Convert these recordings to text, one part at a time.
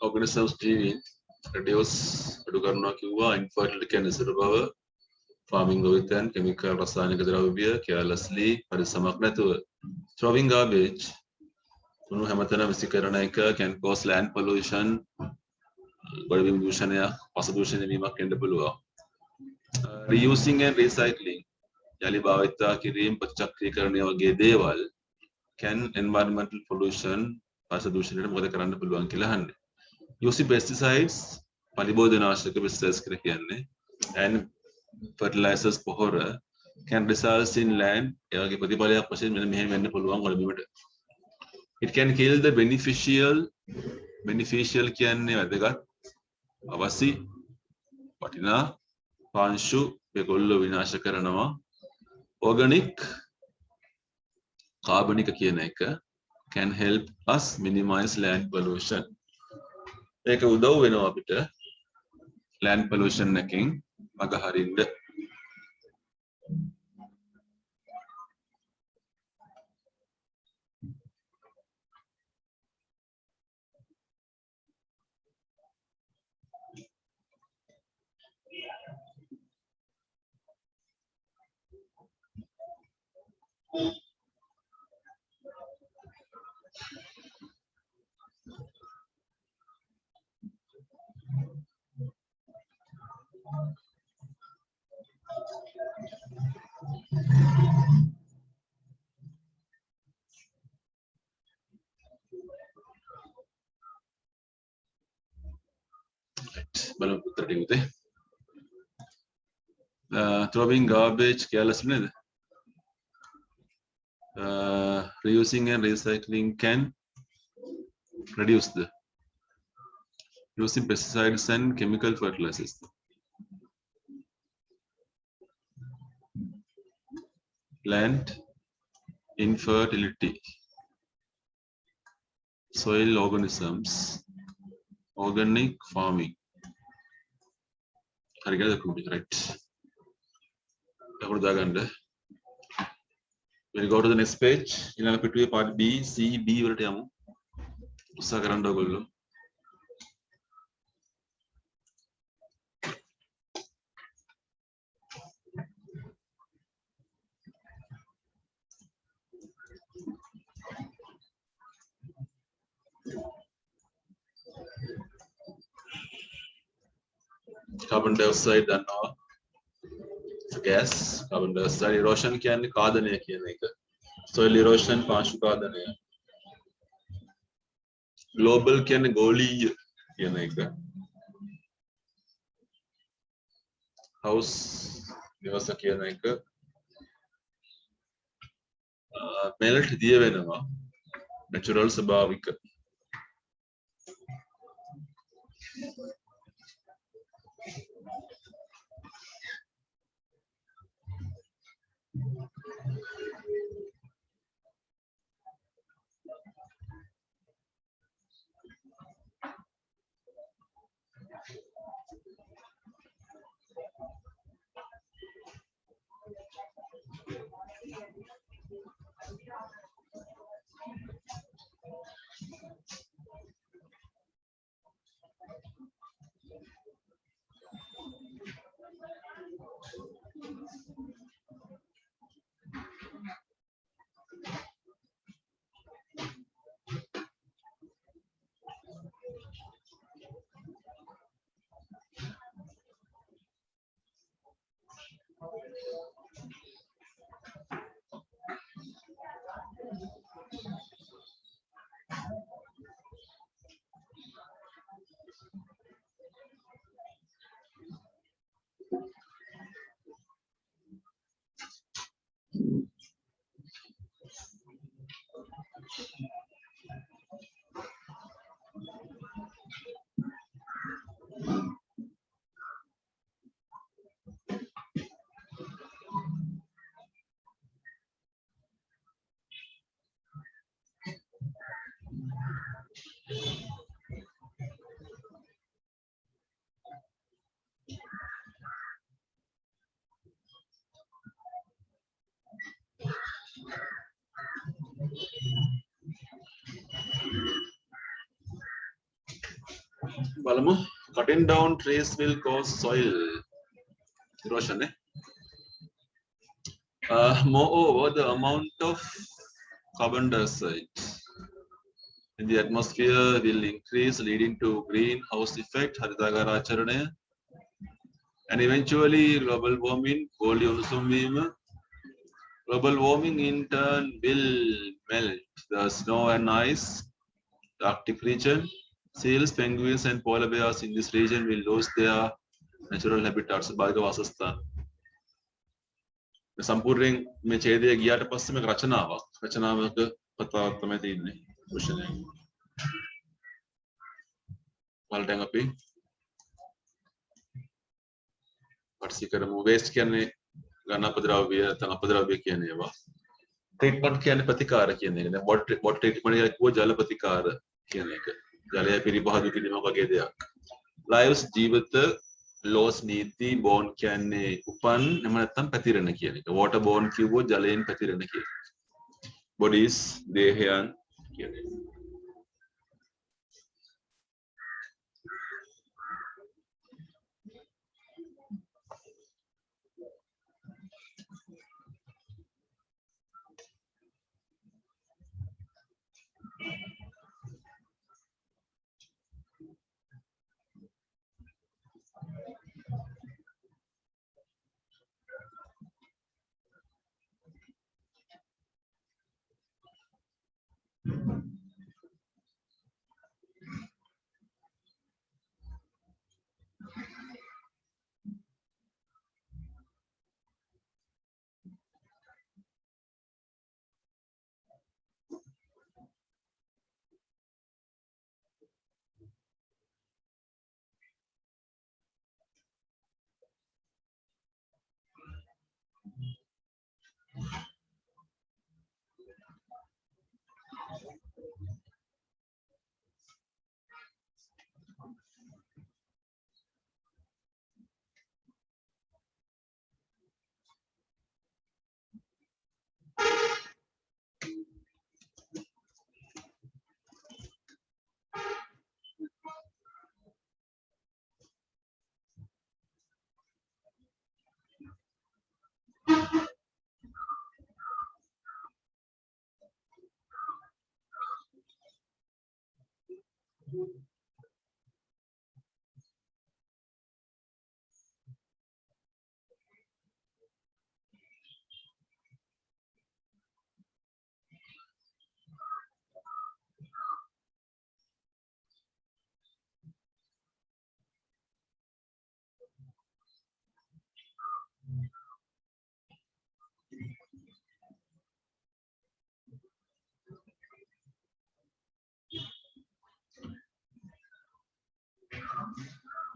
organisms ජීවීන් reduce අඩු කරනවා කිව්වා infertility කියන්නේ නිසරබව farming ලොවිතෙන් chemical රසායනික ද්‍රව්‍ය carelessly පරිස්සමක් නැතුව throwing garbage කුණු හැමතැනම විසි කරන එක can cause land pollution ගොඩබිම් දූෂණයක් පස දූෂණය වීමක් වෙන්න පුළුවන් reusing and recycling යලි භාවිතා කිරීම ප්‍රතිචක්‍රීකරණය වගේ දේවල් can environmental pollution පස දූෂණයට මොකද කරන්න පුළුවන් කියලා අහන්නේ using pesticides පලිබෝධනාශක pesticides කියලා කියන්නේ and fertilizers පොහොර can result in land ඒ වගේ ප්‍රතිඵලයක් වශයෙන් මෙන්න මෙහෙම වෙන්න පුළුවන් ගොඩබිමට it can kill the beneficial කියන්නේ වැදගත් අවසි වටිනා පාංශු ඒගොල්ලෝ විනාශ කරනවා organic කාබනික කියන එක can help us minimize land pollution ඒක උදව් වෙනවා අපිට land pollution එකෙන් මගහරින්න බලමු උත්තර ටික throwing garbage carelessly නේද reusing and recycling can reduce the using pesticides and chemical fertilizers land infertility soil organisms organic farming හරි ගියද කොහොමද right අපර දාගන්න we'll go to the next page ඊළඟ පිටුවේ part B C B වලට යමු උත්සාහ කරන්න ඕගොල්ලෝ carbon dioxide දන්නවා gas carbon dioxide erosion කියන්නේ කාදනය කියන එක soil erosion පාංශු කාදනය global කියන්නේ ගෝලීය කියන එක house නිවස කියන එක melt දිය වෙනවා natural ස්වභාවික බලමු. Cutting down trees will cause soil erosion. Moreover, the amount of carbon dioxide in the atmosphere will increase, leading to greenhouse effect, Harithagaracharana, and eventually global warming, global warming in turn will melt the snow and ice, the Arctic region. Seals, penguins, and polar bears in this region will lose their natural habitats. Bhagavasasthan. සම්පූර්ණයෙන් මේ ඡේදය ගියාට පස්සේ මේක රචනාවක කතාවක් තමයි තියෙන්නේ කුෂණය. වලටන් අපි පරිසි කරමු වේස්ට් කියන්නේ ඝන අපද්‍රව්‍ය නැත්නම් අපද්‍රව්‍ය කියන්නේ ඒවා. ට්‍රීට්මන්ට් කියන්නේ ප්‍රතිකාර කියන එක. දැන් වොටර් ට්‍රීට්මන්ට් එකක් කිව්ව ජල ප්‍රතිකාර කියන එක. ජලය පිරිපහදු කිරීම වගේ දෙයක්. ලයිව්ස් ජීවිත loss නීති බෝන් කියන්නේ උපන් එහෙම නැත්නම් පැතිරෙන කියන එක. water borne කිව්වොත් ජලයෙන් පැතිරෙන කියන එක. bodies දේහයන් කියන එක.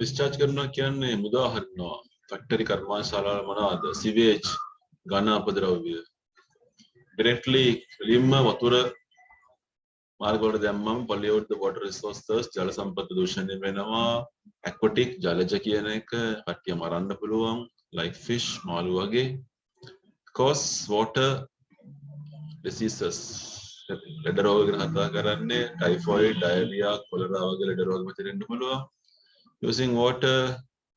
discharge කරනවා කියන්නේ මුදා හරිනවා. ෆැක්ටරි කර්මාන්තශාලාවල මොනවාද? sewage ඝන අපද්‍රව්‍ය. directly ලිම්ම වතුර මාර්ග වලට දැම්මම pollute the water resources ජල සම්පත් දූෂණය වෙනවා. aquatic ජලජ කියන එක කට්ටිය මරන්න පුළුවන් like fish මාළු වගේ. cause water diseases ලෙඩ රෝග ගැන කතා කරන්නේ typhoid diarrhea cholera වගේ ලෙඩ රෝග මැතිරෙන්න පුළුවන්. using water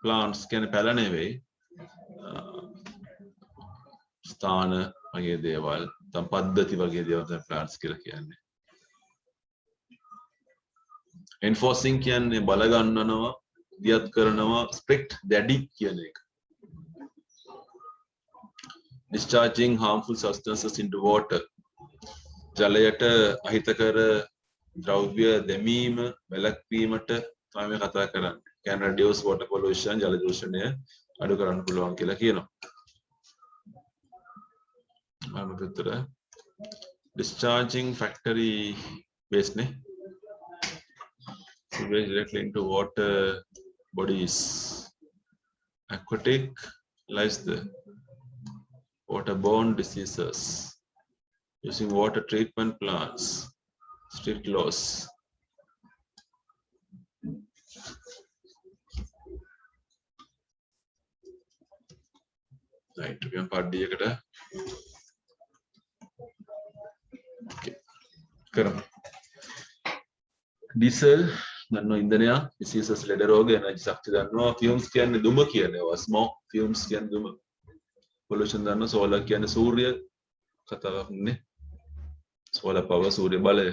plants can පැල නෙවෙයි ස්ථාන වගේ දේවල් තම පද්ධති වගේ දේවල් තමයි plants කියලා කියන්නේ. enforcing කියන්නේ බල ගන්නනවා දියත් කරනවා strict දැඩි කියන එක. discharging harmful substances into water ජලයට අහිතකර ද්‍රව්‍ය දැමීම වැළැක්වීමට තමයි මේ කතා කරන්නේ. can reduce water pollution ජල දූෂණය අඩු කරන්න පුළුවන් කියලා කියනවා. අනුතර discharging factory waste නේ sewage directly into water bodies. Aquatic lies the waterborne diseases using water treatment plants. Strict laws. Right, we are part D. Okay. Diesel දන්නවා ඉන්ධනය diseases ලෙඩ රෝග එනර්ජි ශක්තිය දන්නවා fumes කියන්නේ දුම කියන්නේ smoke fumes කියන්නේ දුම pollution දන්නවා solar කියන්නේ සූර්ය කතාවක් නේ solar power සූර්ය බලය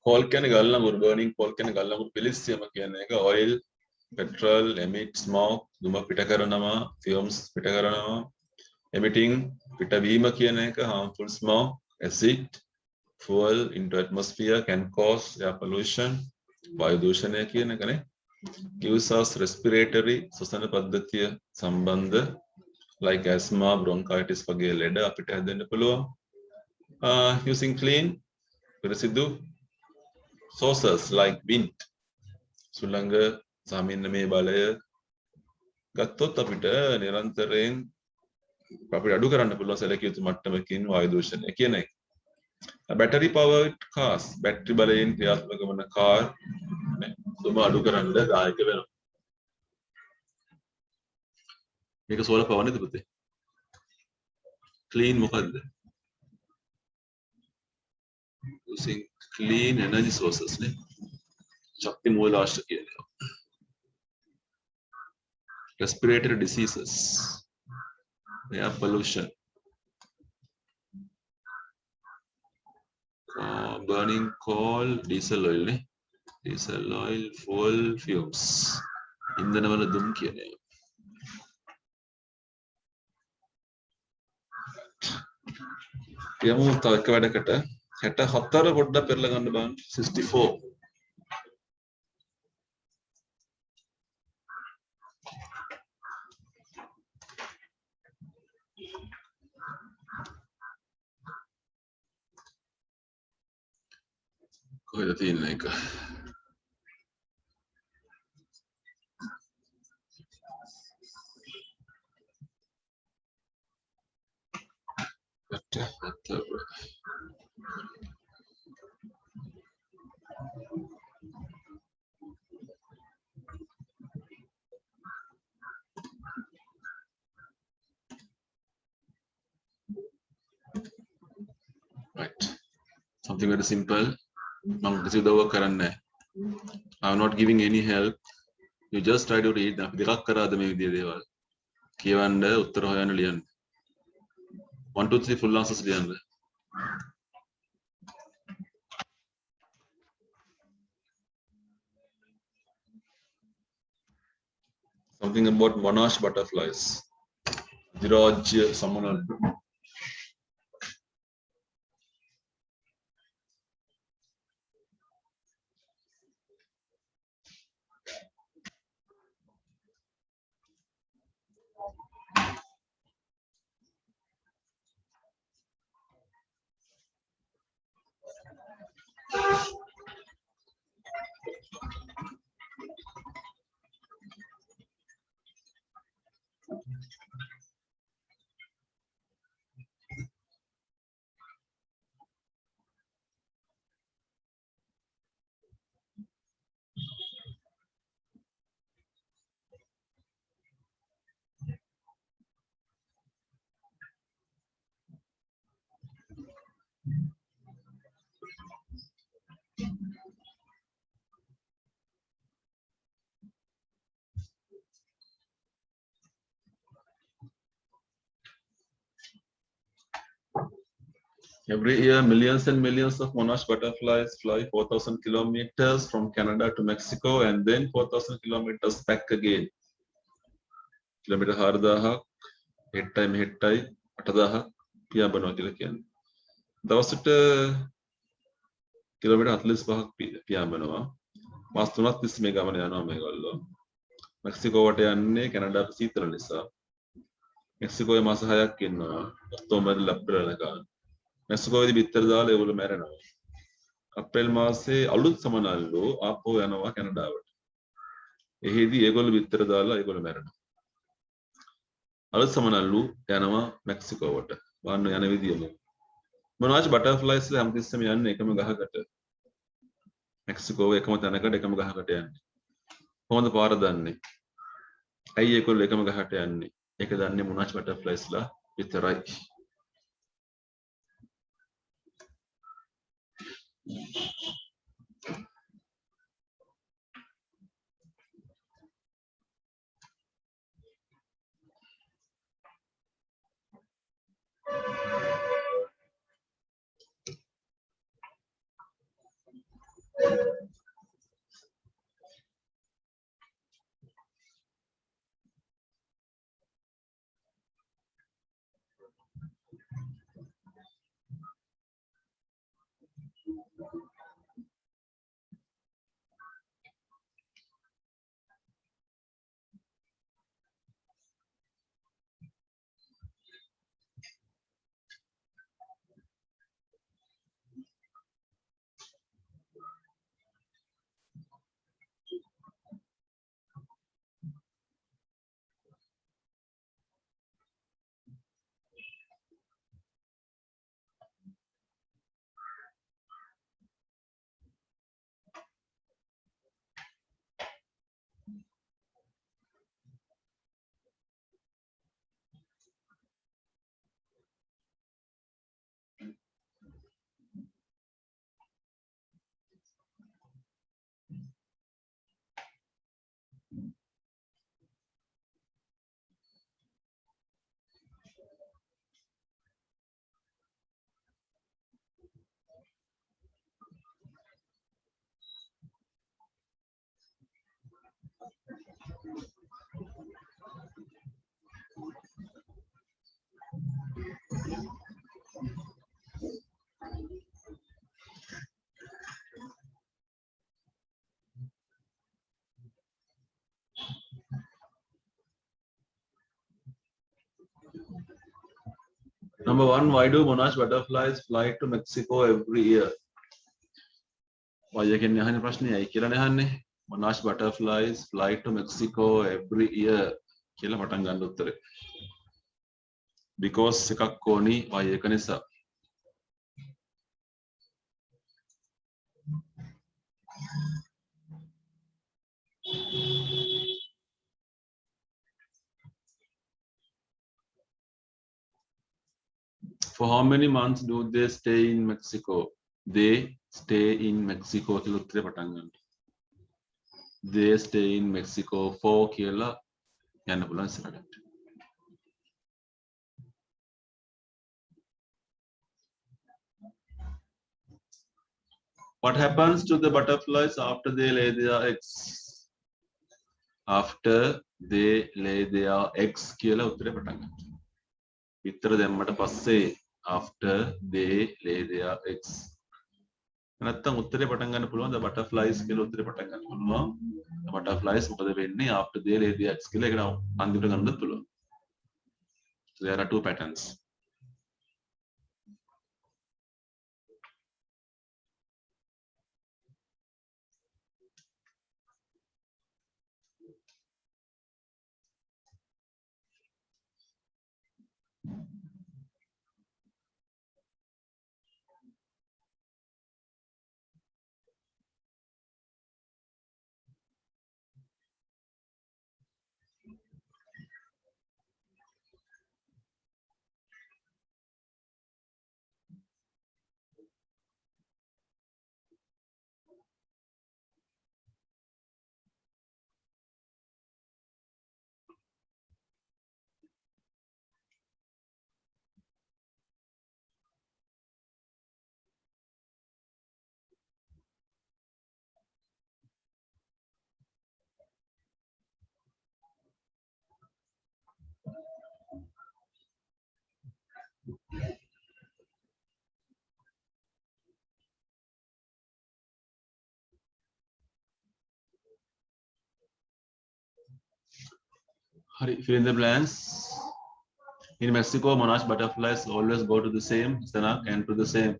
coal කියන්නේ ගල් අඟුරු burning coal කියන්නේ ගල් අඟුරු පිලිස්සීම කියන එක oil petrol emit smoke දුම පිට කරනවා fumes පිට කරනවා emitting පිටවීම කියන එක harmful smoke acid fuel into atmosphere can cause air pollution වායු දූෂණය කියන එකනේ gives us respiratory ශ්වසන පද්ධතිය සම්බන්ධ like asthma bronchitis වගේ ලෙඩ අපිට හැදෙන්න පුළුවන් using clean පිරිසිදු sources like wind සුළඟ සාමින්නමය බලය ගත්තොත් අපිට නිරන්තරයෙන් අපිට අඩු කරන්න පුළුවන් සැලකිය යුතු මට්ටමකින් වායු දූෂණය කියන එක. battery powered cars බැටරි බලයෙන් ක්‍රියාත්මක වන කාර් දුම අඩු කරන්න දායක වෙනවා. මේක solar power නේද පුතේ? clean මොකද්ද? using clean energy sources නේ. ශක්ති මූලාශ්‍ර කියන්නේ. respiratory diseases air pollution burning coal diesel oil නේ diesel oil fuel fumes ඉන්ධනවල දුම් කියන්නේ යමු තව එක වැඩකට 64 පොඩ්ඩක් පෙරලා ගන්න බලන්න 64 කොහෙද තියෙන එක right something very simple මම කිසි උදව්වක් කරන්නේ නැහැ I'm not giving any help you just try to read අපි දෙකක් කරාද මේ විදිහේ දේවල් කියවන්න උත්තර හොයන්න ලියන්න 1 2 3 full answers ලියන්න something about monarch butterflies Diraj Samanal Every year, millions and millions of monarch butterflies fly 4,000 kilometers from Canada to Mexico and then 4,000 kilometers back again. Kilometer 4,000, හෙට්ටයි මෙහෙට්ටයි 8,000 පියාඹනවා කියලා කියන්නේ. දවසට කිලෝමීටර් 45ක් පියාඹනවා. මාස 3ක් තිස්සේ මේ ගමන යනවා මේගොල්ලෝ. මෙක්සිකෝවට යන්නේ කැනඩාවට සීතල නිසා. මෙක්සිකෝවේ මාස 6ක් ඉන්නවා. ඔක්තෝබර් අප්‍රේල් වෙනකන්. මෙක්සිකෝවේදී බිත්තර දාලා ඒගොල්ලෝ මැරෙනවා. අප්‍රේල් මාසේ අලුත් සමනල්ලෝ ආපහු යනවා කැනඩාවට. එහිදී ඒගොල්ලෝ බිත්තර දාලා ඒගොල්ලෝ මැරෙනවා. අලුත් සමනල්ලු යනවා මෙක්සිකෝවට. බලන්න යන විදියම. මොනවාච් බටර්ෆ්ලයිස් ලා හැමතිස්සෙම යන්නේ එකම ගහකට. මෙක්සිකෝවේ එකම තැනකට එකම ගහකට යන්නේ. කොහොමද පාර දන්නේ? ඇයි ඒගොල්ලෝ එකම ගහට යන්නේ? ඒක දන්නේ මොනවාච් බටර්ෆ්ලයිස් ලා විතරයි. Number 1, why do monarch butterflies fly to Mexico every year? Why එකෙන් අහන්නේ ප්‍රශ්නේ ඇයි කියලා නහන්නේ. Monarch butterflies fly to Mexico every year කියලා පටන් ගන්න උත්තරේ. Because එකක් ඕනි why එක නිසා. For how many months do they stay in Mexico? They stay in Mexico කියලා උත්තරේ පටන් ගන්න. They stay in Mexico for කියලා යන්න පුළුවන් ඉස්සරහට. What happens to the butterflies after they lay their eggs? After they lay their eggs කියලා උත්තරේ පටන් ගන්න. විතර දැම්මට පස්සේ after they lay their eggs. නැත්තම් උත්තරේ පටන් ගන්න පුළුවන් the butterflies කියලා උත්තරේ පටන් ගන්න පුළුවන්. The butterflies මොකද වෙන්නේ after they lay their eggs කියලා ඒක අන්තිමට ගන්නත් පුළුවන්. So there are two patterns. Fill in the blanks. In Mexico, monarch butterflies always go to the same Sanak and to the same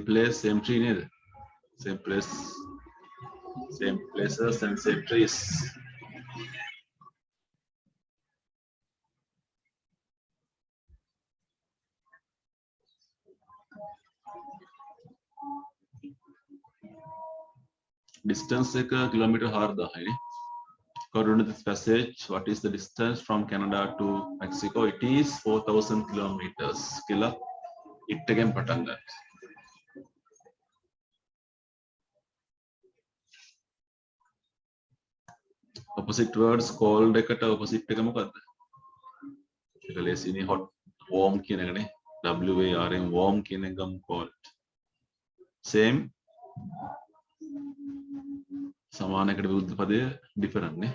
place, same tree neither. Same place, same places and same trees. Distance එක kilometer 4000 according to this passage. What is the distance from Canada to Mexico? It is 4000 kilometers. Kila ඉට්ටගෙන් පටන් ගන්න. Opposite words cold එකට opposite එක මොකක්ද? ඒක ලේසිනේ hot warm කියන එකනේ. WARM warm කියන එක ගමු cold. Same සමානයකට විරුද්ධ පදය different නේ.